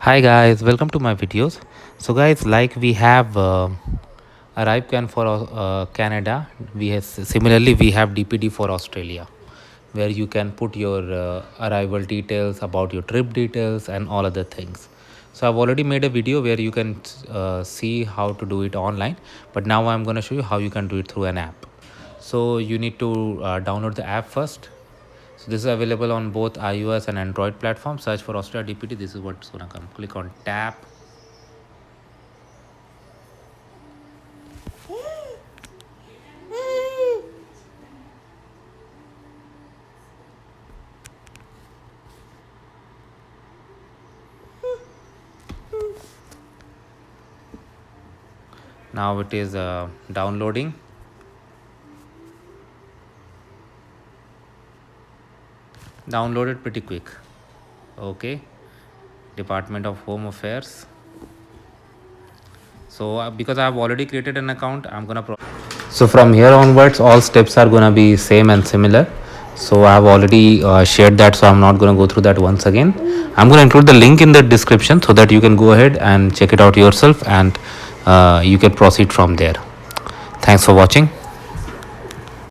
Hi guys, welcome to my videos. So guys, like we have arrive can for Canada. Similarly we have DPD for Australia, where you can put your arrival details, about your trip details, and all other things. So I've already made a video where you can see how to do it online, but now I'm going to show you how you can do it through an app. So you need to download the app first. So this is available on both iOS and Android platforms. Search for Australia DPD. This is what's gonna come. Click on tap. Now it is downloading. Downloaded pretty quick. Okay. Department of Home Affairs. So because I have already created an account, I'm gonna. So from here onwards, all steps are gonna be same and similar. So I have already shared that, so I'm not gonna go through that once again. I'm gonna include the link in the description so that you can go ahead and check it out yourself, and you can proceed from there. Thanks for watching.